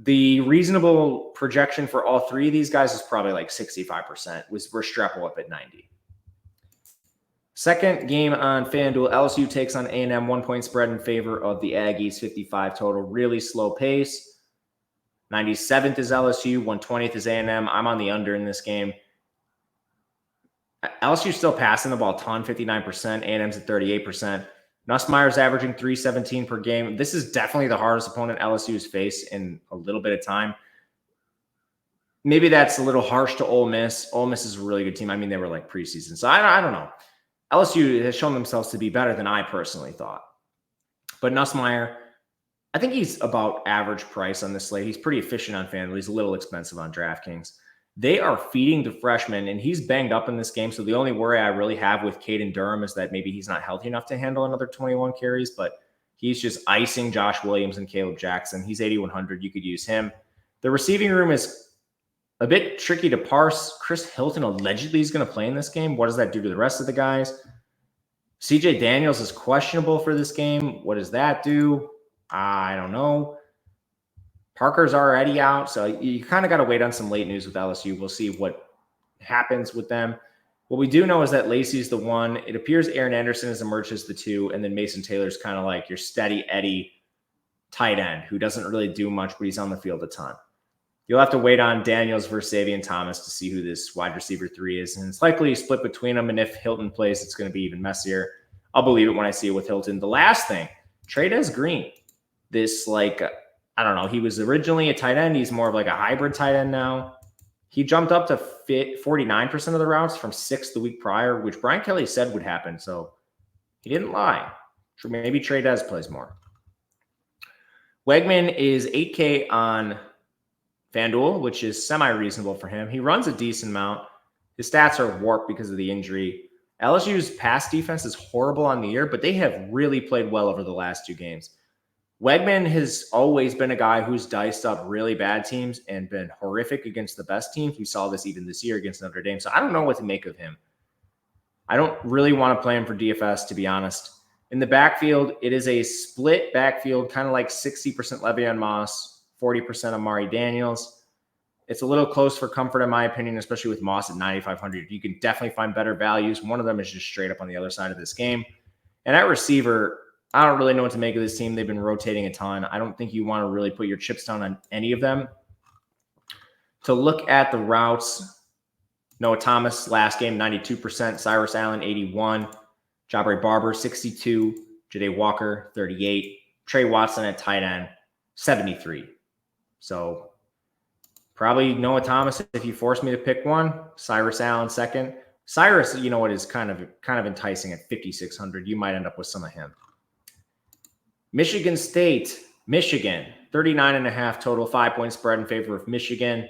The reasonable projection for all three of these guys is probably like 65%, with Restrepo up at 90%. Second game on FanDuel, LSU takes on A&M, 1-point spread in favor of the Aggies, 55 total. Really slow pace. 97th is LSU, 120th is A&M. I'm on the under in this game. LSU's still passing the ball a ton, 59%. A&M's at 38%. Nussmeier's averaging 317 per game. This is definitely the hardest opponent LSU's faced in a little bit of time. Maybe that's a little harsh to Ole Miss. Ole Miss is a really good team. I mean, they were like preseason. So I don't know. LSU has shown themselves to be better than I personally thought. But Nussmeier, I think he's about average price on this slate. He's pretty efficient on FanDuel. He's a little expensive on DraftKings. They are feeding the freshman, and he's banged up in this game. So the only worry I really have with Caden Durham is that maybe he's not healthy enough to handle another 21 carries, but he's just icing Josh Williams and Caleb Jackson. He's 8,100. You could use him. The receiving room is a bit tricky to parse. Chris Hilton allegedly is going to play in this game. What does that do to the rest of the guys? CJ Daniels is questionable for this game. What does that do? I don't know. Parker's already out, so you kind of got to wait on some late news with LSU. We'll see what happens with them. What we do know is that Lacey's the one. It appears Aaron Anderson has emerged as the 2, and then Mason Taylor's kind of like your steady Eddie tight end who doesn't really do much, but he's on the field a ton. You'll have to wait on Daniels versus Savion Thomas to see who this wide receiver 3 is, and it's likely split between them, and if Hilton plays, it's going to be even messier. I'll believe it when I see it with Hilton. The last thing, Trey'Dez Green. This, I don't know. He was originally a tight end. He's more of like a hybrid tight end now. He jumped up to 49% of the routes from 6 the week prior, which Brian Kelly said would happen. So he didn't lie. Maybe Trey'Dez plays more. Wegman is 8K on FanDuel, which is semi-reasonable for him. He runs a decent amount. His stats are warped because of the injury. LSU's pass defense is horrible on the year, but they have really played well over the last 2 games. Wegman has always been a guy who's diced up really bad teams and been horrific against the best teams. We saw this even this year against Notre Dame. So I don't know what to make of him. I don't really want to play him for DFS, to be honest. In the backfield, it is a split backfield, kind of like 60% Le'Veon Moss, 40% Amari Daniels. It's a little close for comfort, in my opinion, especially with Moss at 9,500. You can definitely find better values. One of them is just straight up on the other side of this game. And at receiver, I don't really know what to make of this team. They've been rotating a ton. I don't think you want to really put your chips down on any of them. To look at the routes, Noah Thomas, last game, 92%. Cyrus Allen, 81. Jabari Barber, 62. Jade Walker, 38. Trey Watson at tight end, 73. So probably Noah Thomas if you force me to pick one. Cyrus Allen second. Cyrus, you know what, is kind of enticing at 5,600. You might end up with some of him. Michigan State, 39.5 total, 5-point spread in favor of Michigan.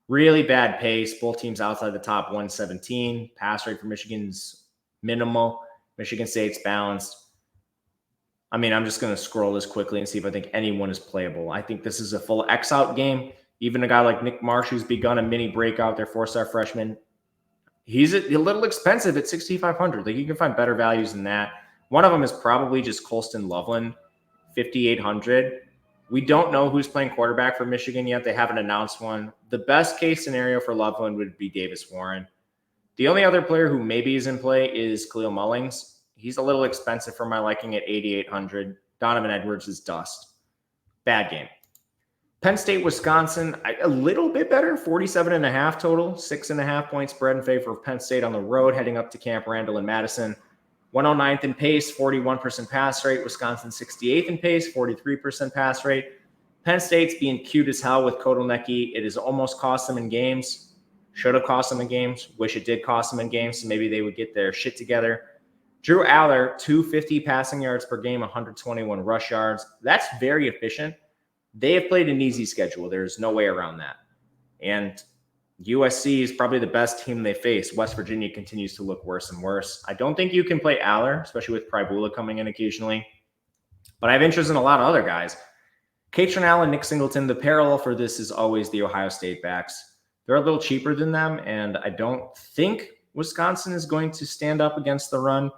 Really bad pace. Both teams outside the top 117. Pass rate for Michigan's minimal. Michigan State's balanced. I mean, I'm just going to scroll this quickly and see if I think anyone is playable. I think this is a full X-out game. Even a guy like Nick Marsh, who's begun a mini breakout, their 4-star freshman, he's a little expensive at 6,500. Like, you can find better values than that. One of them is probably just Colston Loveland, 5,800. We don't know who's playing quarterback for Michigan yet. They haven't announced one. The best case scenario for Loveland would be Davis Warren. The only other player who maybe is in play is Khalil Mullings. He's a little expensive for my liking at 8,800. Donovan Edwards is dust. Bad game. Penn State, Wisconsin, a little bit better, 47.5 total, 6.5-point spread in favor of Penn State on the road, heading up to Camp Randall in Madison. 109th in pace, 41% pass rate. Wisconsin 68th in pace, 43% pass rate. Penn State's being cute as hell with Kotelnicki. It has almost cost them in games. Should have cost them in games. Wish it did cost them in games, so maybe they would get their shit together. Drew Aller, 250 passing yards per game, 121 rush yards. That's very efficient. They have played an easy schedule. There's no way around that. And USC is probably the best team they face. West Virginia continues to look worse and worse. I don't think you can play Aller, especially with Pribula coming in occasionally. But I have interest in a lot of other guys. Katron Allen, Nick Singleton, the parallel for this is always the Ohio State backs. They're a little cheaper than them, and I don't think Wisconsin is going to stand up against the run.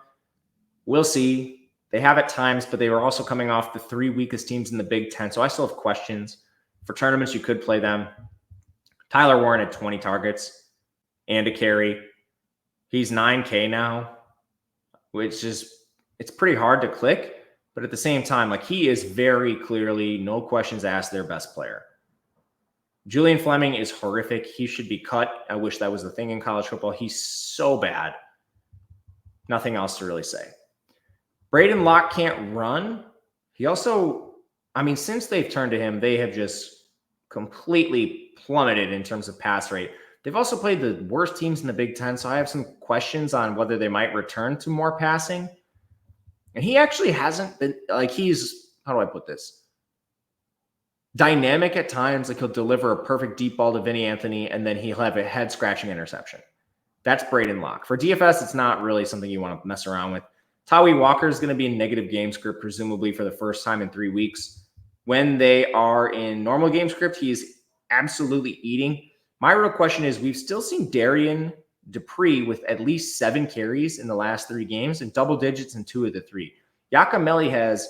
We'll see. They have at times, but they were also coming off the 3 weakest teams in the Big Ten, so I still have questions. For tournaments, you could play them. Tyler Warren had 20 targets and a carry. He's 9K now. which is, it's pretty hard to click. But at the same time, like, he is very clearly, no questions asked, their best player. Julian Fleming is horrific. He should be cut. I wish that was the thing in college football. He's so bad. Nothing else to really say. Braden Locke can't run. He also, I mean, since they've turned to him, they have just completely plummeted in terms of pass rate. They've also played the worst teams in the Big Ten, so I have some questions on whether they might return to more passing. And he actually hasn't been, like, he's, how do I put this? Dynamic at times. Like, he'll deliver a perfect deep ball to Vinny Anthony, and then he'll have a head-scratching interception. That's Braden Locke. For DFS, it's not really something you want to mess around with. Tawi Walker is going to be in negative game script, presumably for the first time in 3 weeks. When they are in normal game script, he's absolutely eating. My real question is, we've still seen Darian Dupree with at least 7 carries in the last 3 games and double digits in 2 of the 3. Yakameli has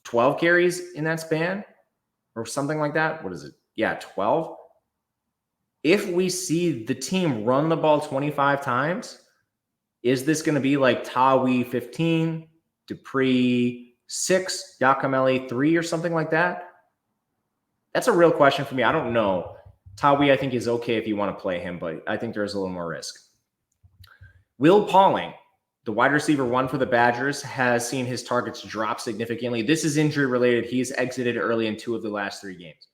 12 carries in that span or something like that. What is it? Yeah, 12. If we see the team run the ball 25 times, is this going to be like Tawi 15, Dupree 6, Yakameli 3 or something like that? That's a real question for me. I don't know. Tawi, I think, is okay if you want to play him, but I think there's a little more risk. Will Pauling, the wide receiver 1 for the Badgers, has seen his targets drop significantly. This is injury related. He's exited early in 2 of the last 3 games.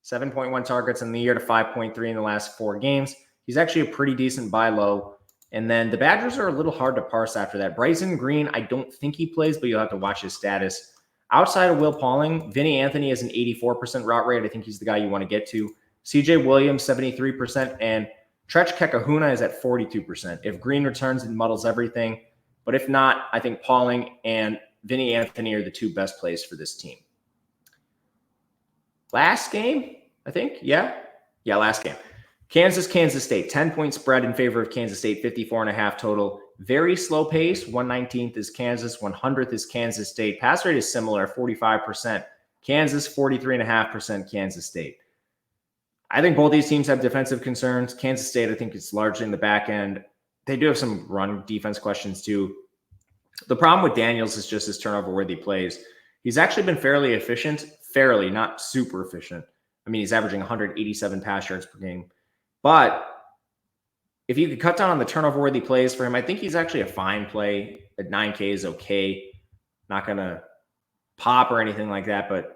7.1 targets in the year to 5.3 in the last 4 games. He's actually a pretty decent buy low. And then the Badgers are a little hard to parse after that. Bryson Green, I don't think he plays, but you'll have to watch his status. Outside of Will Pauling, Vinny Anthony has an 84% route rate. I think he's the guy you want to get to. CJ Williams, 73%, and Trech Kekahuna is at 42%. If Green returns, it muddles everything. But if not, I think Pauling and Vinny Anthony are the 2 best plays for this team. Last game, I think. Yeah, last game. Kansas State, 10-point spread in favor of Kansas State, 54.5 total. Very slow pace. 119th is Kansas, 100th is Kansas State. Pass rate is similar, 45%. Kansas, 43.5% Kansas State. I think both these teams have defensive concerns. Kansas State, I think it's largely in the back end. They do have some run defense questions too. The problem with Daniels is just his turnover-worthy plays. He's actually been fairly efficient, not super efficient. I mean, he's averaging 187 pass yards per game. But if you could cut down on the turnover-worthy plays for him, I think he's actually a fine play. At 9K is okay. Not going to pop or anything like that, but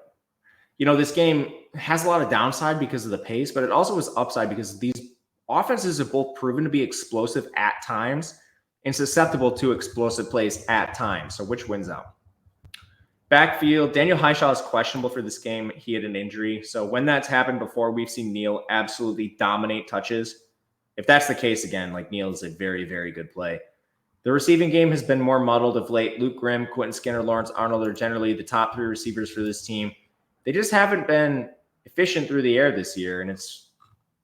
you know, this game has a lot of downside because of the pace, but it also has upside because these offenses have both proven to be explosive at times and susceptible to explosive plays at times. So which wins out? Backfield, Daniel Highshaw is questionable for this game. He had an injury. So when that's happened before, we've seen Neal absolutely dominate touches. If that's the case again, like, Neal is a very, very good play. The receiving game has been more muddled of late. Luke Grimm, Quentin Skinner, Lawrence Arnold are generally the top 3 receivers for this team. They just haven't been efficient through the air this year, and it's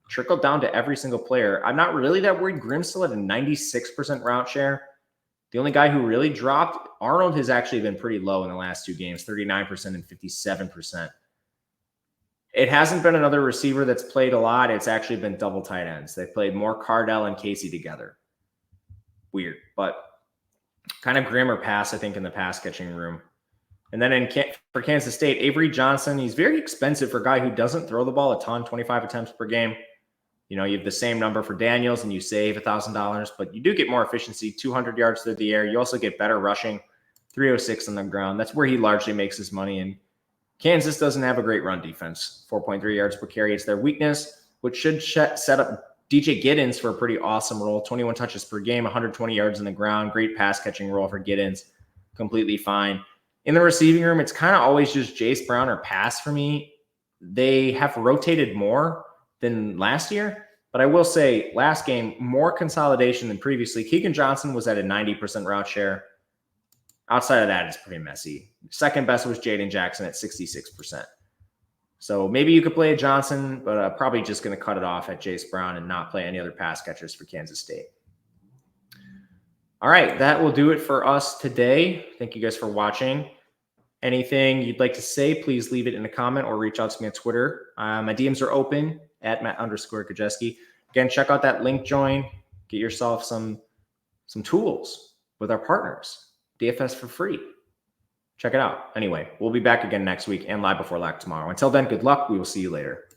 trickled down to every single player. I'm not really that worried. Grimm's still at a 96% route share. The only guy who really dropped, Arnold, has actually been pretty low in the last 2 games, 39% and 57%. It hasn't been another receiver that's played a lot. It's actually been double tight ends. They've played more Cardell and Casey together. Weird, but kind of Grimm or pass, I think, in the pass catching room. And then for Kansas State, Avery Johnson, he's very expensive for a guy who doesn't throw the ball a ton, 25 attempts per game. You know, you have the same number for Daniels and you save $1,000, but you do get more efficiency, 200 yards through the air. You also get better rushing, 306 on the ground. That's where he largely makes his money. And Kansas doesn't have a great run defense, 4.3 yards per carry. It's their weakness, which should set up DJ Giddens for a pretty awesome role, 21 touches per game, 120 yards on the ground, great pass catching role for Giddens, completely fine. In the receiving room, it's kind of always just Jace Brown or pass for me. They have rotated more than last year, but I will say last game, more consolidation than previously. Keegan Johnson was at a 90% route share. Outside of that, it's pretty messy. Second best was Jaden Jackson at 66%. So maybe you could play a Johnson, but probably just going to cut it off at Jace Brown and not play any other pass catchers for Kansas State. All right, that will do it for us today. Thank you guys for watching. Anything you'd like to say, please leave it in a comment or reach out to me on Twitter. My DMs are open at Matt_Gajewski. Again, check out that link join. Get yourself some tools. with our partners. DFS for free. Check it out. Anyway, we'll be back again next week and live before lock tomorrow. Until then, good luck. We will see you later.